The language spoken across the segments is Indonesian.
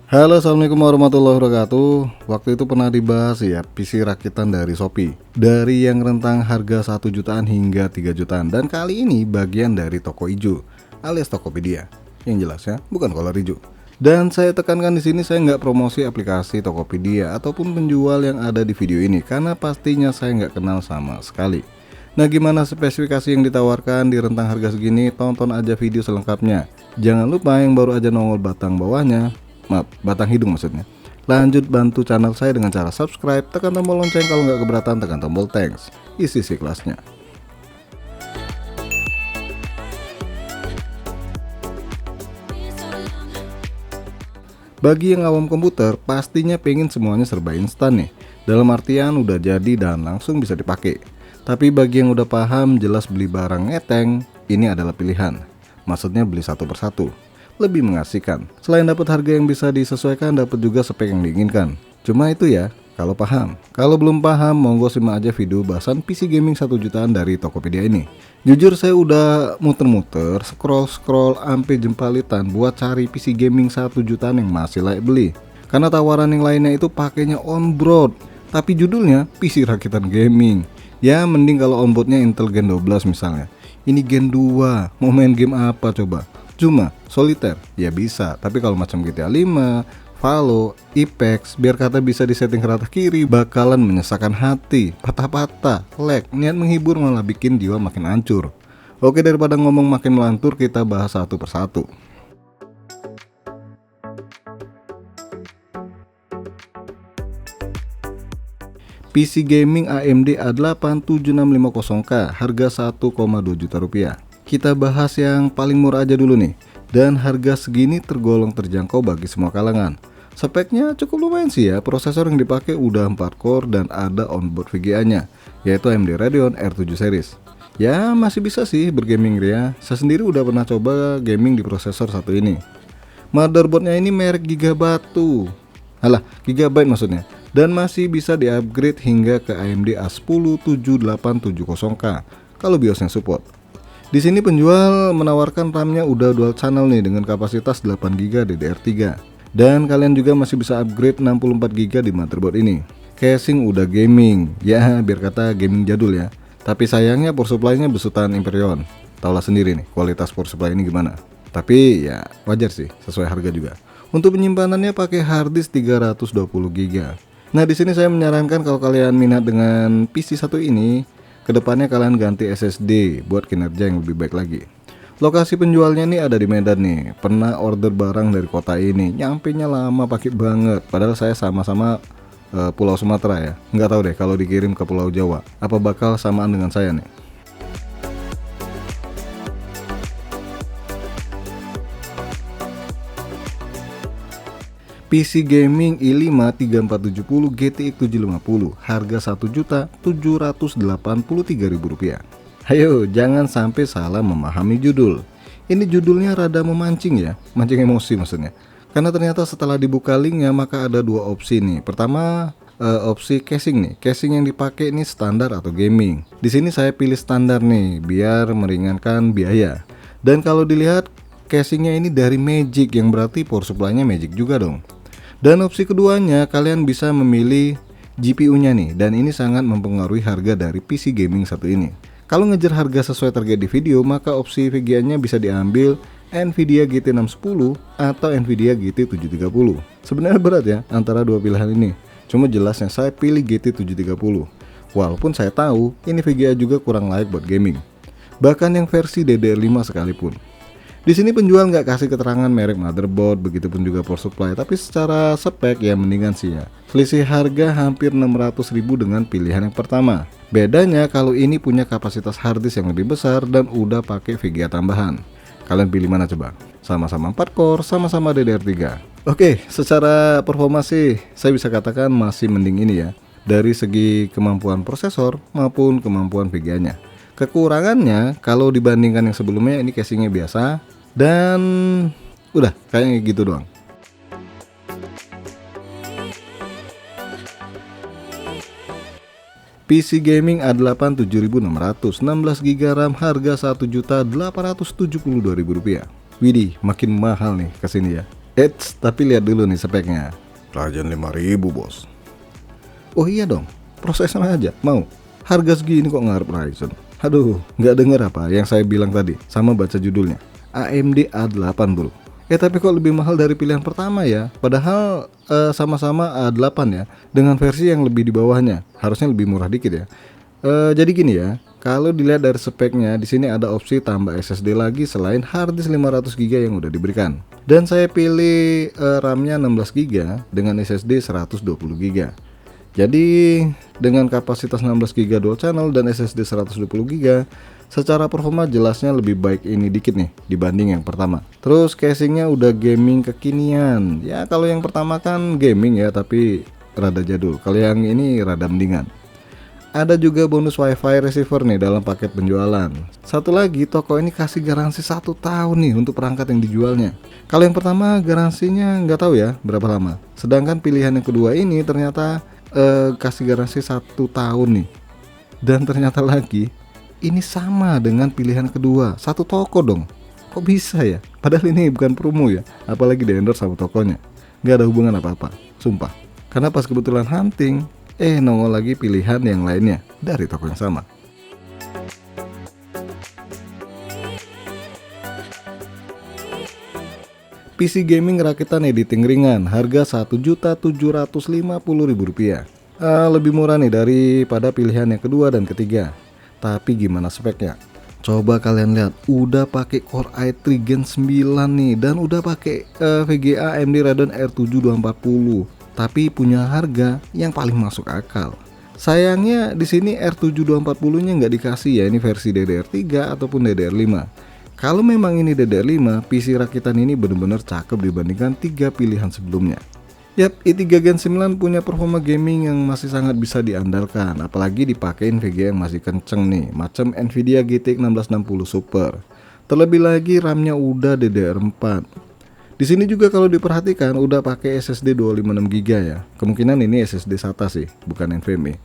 Halo, assalamualaikum warahmatullahi wabarakatuh. Waktu itu pernah dibahas ya PC rakitan dari Shopee, dari yang rentang harga 1 jutaan hingga 3 jutaan. Dan kali ini bagian dari toko ijo alias Tokopedia. Yang jelas ya, bukan kolor ijo. Dan saya tekankan di sini, saya nggak promosi aplikasi Tokopedia ataupun penjual yang ada di video ini, karena pastinya saya nggak kenal sama sekali. Nah, gimana spesifikasi yang ditawarkan di rentang harga segini? Tonton aja video selengkapnya. Jangan lupa yang baru aja nongol batang bawahnya, batang hidung maksudnya, lanjut bantu channel saya dengan cara subscribe, tekan tombol lonceng, kalau nggak keberatan tekan tombol thanks, isi kelasnya. Bagi yang awam komputer, pastinya pengen semuanya serba instan nih, dalam artian udah jadi dan langsung bisa dipakai. Tapi bagi yang udah paham, jelas beli barang ngeteng ini adalah pilihan. Maksudnya beli satu persatu, lebih mengasihkan. Selain dapat harga yang bisa disesuaikan, dapat juga spek yang diinginkan. Cuma itu ya, kalau paham. Kalau belum paham, monggo simak aja video bahasan PC gaming 1 jutaan dari Tokopedia ini. Jujur saya udah muter-muter, scroll sampai jempalitan buat cari PC gaming 1 jutaan yang masih layak beli. Karena tawaran yang lainnya itu pakainya on-board, tapi judulnya PC rakitan gaming. Ya mending kalau on-boardnya Intel Gen 12 misalnya. Ini Gen 2, mau main game apa coba? Cuma soliter ya bisa, tapi kalau macam GTA 5, Valo, Apex, biar kata bisa disetting ke rata kiri, bakalan menyesakan hati, patah-patah, lag, niat menghibur malah bikin jiwa makin hancur. Oke, daripada ngomong makin melantur, kita bahas satu persatu. PC gaming AMD A8 7650K, harga 1,2 juta rupiah. Kita bahas yang paling murah aja dulu nih. Dan harga segini tergolong terjangkau bagi semua kalangan. Speknya cukup lumayan sih ya. Prosesor yang dipakai udah 4 core dan ada onboard VGA-nya, yaitu AMD Radeon R7 series. Ya masih bisa sih bergaming ria. Saya sendiri udah pernah coba gaming di prosesor satu ini. Motherboardnya ini merek Gigabatu. Alah, Gigabyte maksudnya. Dan masih bisa di-upgrade hingga ke AMD A10 7870K kalau BIOSnya support. Di sini penjual menawarkan RAM-nya udah dual channel nih dengan kapasitas 8GB DDR3. Dan kalian juga masih bisa upgrade 64GB di motherboard ini. Casing udah gaming, ya biar kata gaming jadul ya. Tapi sayangnya power supply-nya besutan Infineon. Taulah sendiri nih kualitas power supply ini gimana. Tapi ya wajar sih, sesuai harga juga. Untuk penyimpanannya pakai harddisk 320GB. Nah, di sini saya menyarankan kalau kalian minat dengan PC satu ini, kedepannya kalian ganti SSD buat kinerja yang lebih baik lagi. Lokasi penjualnya nih ada di Medan nih. Pernah order barang dari kota ini, nyampenya lama pakai banget. Padahal saya sama-sama Pulau Sumatera ya. Nggak tahu deh kalau dikirim ke Pulau Jawa, apa bakal samaan dengan saya nih. PC gaming i5 3470 GTX 750, harga Rp1.783.000. Ayo, jangan sampai salah memahami judul. Ini judulnya rada memancing ya, mancing emosi maksudnya. Karena ternyata setelah dibuka linknya maka ada dua opsi nih. Pertama, opsi casing nih. Casing yang dipakai ini standar atau gaming. Di sini saya pilih standar nih, biar meringankan biaya. Dan kalau dilihat casingnya ini dari Magic, yang berarti power supply-nya Magic juga dong. Dan opsi keduanya kalian bisa memilih GPU-nya nih, dan ini sangat mempengaruhi harga dari PC gaming satu ini. Kalau ngejar harga sesuai target di video, maka opsi VGA-nya bisa diambil Nvidia GT 610 atau Nvidia GT 730. Sebenarnya berat ya antara dua pilihan ini. Cuma jelasnya saya pilih GT 730. Walaupun saya tahu ini VGA juga kurang layak buat gaming. Bahkan yang versi DDR5 sekalipun. Di sini penjual nggak kasih keterangan merek motherboard, begitupun juga power supply, tapi secara spek ya mendingan sih ya. Selisih harga hampir 600.000 dengan pilihan yang pertama. Bedanya kalau ini punya kapasitas harddisk yang lebih besar dan udah pakai VGA tambahan. Kalian pilih mana coba? Sama-sama 4 core, sama-sama DDR3. Oke, secara performa sih saya bisa katakan masih mending ini ya, dari segi kemampuan prosesor maupun kemampuan VGA-nya. Kekurangannya kalau dibandingkan yang sebelumnya, ini casingnya biasa. Dan udah kayaknya gitu doang. PC gaming A8 7600, 16GB RAM, harga Rp1.872.000. Widih, makin mahal nih kesini ya. Eits, tapi lihat dulu nih speknya. Ryzen 5000 bos. Oh iya dong, prosesor aja mau. Harga segini kok ngarep Ryzen. Aduh, nggak denger apa yang saya bilang tadi, sama baca judulnya. AMD A8 bro. Tapi kok lebih mahal dari pilihan pertama ya? Padahal sama-sama A8 ya, dengan versi yang lebih di bawahnya. Harusnya lebih murah dikit ya. Jadi gini ya, kalau dilihat dari speknya, di sini ada opsi tambah SSD lagi selain harddisk 500GB yang udah diberikan. Dan saya pilih RAM-nya 16GB dengan SSD 120GB. Jadi dengan kapasitas 16GB dual channel dan SSD 120GB, secara performa jelasnya lebih baik ini dikit nih dibanding yang pertama. Terus casingnya udah gaming kekinian. Ya kalau yang pertama kan gaming ya, tapi rada jadul. Kalau yang ini rada mendingan. Ada juga bonus wifi receiver nih dalam paket penjualan. Satu lagi, toko ini kasih garansi 1 tahun nih untuk perangkat yang dijualnya. Kalau yang pertama garansinya nggak tahu ya berapa lama. Sedangkan pilihan yang kedua ini ternyata kasih garansi 1 tahun nih. Dan ternyata lagi ini sama dengan pilihan kedua, satu toko dong. Kok bisa ya? Padahal ini bukan promo ya, apalagi di endorse sama tokonya. Nggak ada hubungan apa-apa, sumpah. Karena pas kebetulan hunting, nongol lagi pilihan yang lainnya dari toko yang sama. PC gaming rakitan editing ringan, harga Rp1.750.000. Lebih murah nih daripada pilihan yang kedua dan ketiga. Tapi gimana speknya? Coba kalian lihat, udah pakai Core i3 Gen 9 nih, dan udah pakai VGA AMD Radeon R7 240. Tapi punya harga yang paling masuk akal. Sayangnya di sini R7 240-nya nggak dikasih ya, ini versi DDR3 ataupun DDR5. Kalau memang ini DDR5, PC rakitan ini benar-benar cakep dibandingkan 3 pilihan sebelumnya. Yap, i3 Gen 9 punya performa gaming yang masih sangat bisa diandalkan, apalagi dipakein VGA yang masih kenceng nih, macam Nvidia GTX 1660 Super. Terlebih lagi RAM-nya udah DDR4. Di sini juga kalau diperhatikan udah pakai SSD 256GB ya. Kemungkinan ini SSD SATA sih, bukan NVMe.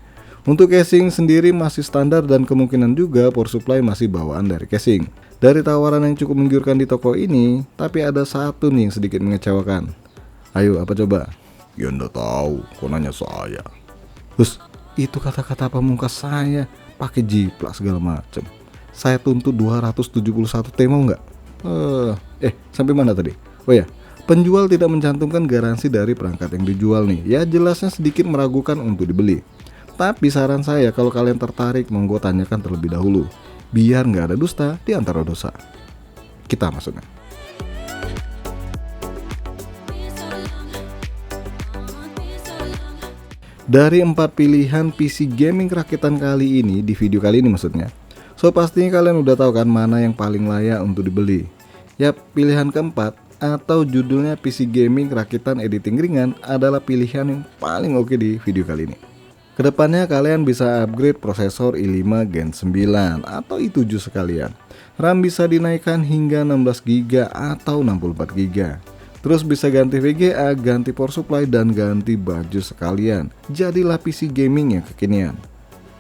Untuk casing sendiri masih standar dan kemungkinan juga power supply masih bawaan dari casing. Dari tawaran yang cukup menggiurkan di toko ini, tapi ada satu nih yang sedikit mengecewakan. Ayo, apa coba? Ya nggak tahu, kok nanya saya. Terus itu kata-kata pamungkas saya, pakai jiplak segala macem. Saya tuntut 271 T mau nggak? Sampai mana tadi? Oh ya, penjual tidak mencantumkan garansi dari perangkat yang dijual nih. Ya jelasnya sedikit meragukan untuk dibeli. Tapi saran saya kalau kalian tertarik, monggo tanyakan terlebih dahulu, biar nggak ada dusta di antara dosa kita maksudnya. Dari 4 pilihan PC gaming rakitan kali ini, di video kali ini maksudnya, so pastinya kalian udah tahu kan mana yang paling layak untuk dibeli. Yap, pilihan keempat atau judulnya PC gaming rakitan editing ringan adalah pilihan yang paling oke di video kali ini. Kedepannya kalian bisa upgrade prosesor i5 Gen 9 atau i7 sekalian. RAM bisa dinaikkan hingga 16GB atau 64GB. Terus bisa ganti VGA, ganti power supply, dan ganti baju sekalian. Jadilah PC gaming yang kekinian.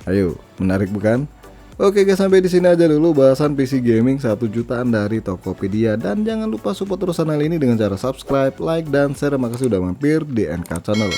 Ayo, menarik bukan? Oke guys, sampai di sini aja dulu bahasan PC gaming 1 jutaan dari Tokopedia. Dan jangan lupa support terus channel ini dengan cara subscribe, like, dan share. Makasih udah mampir di NK Channel.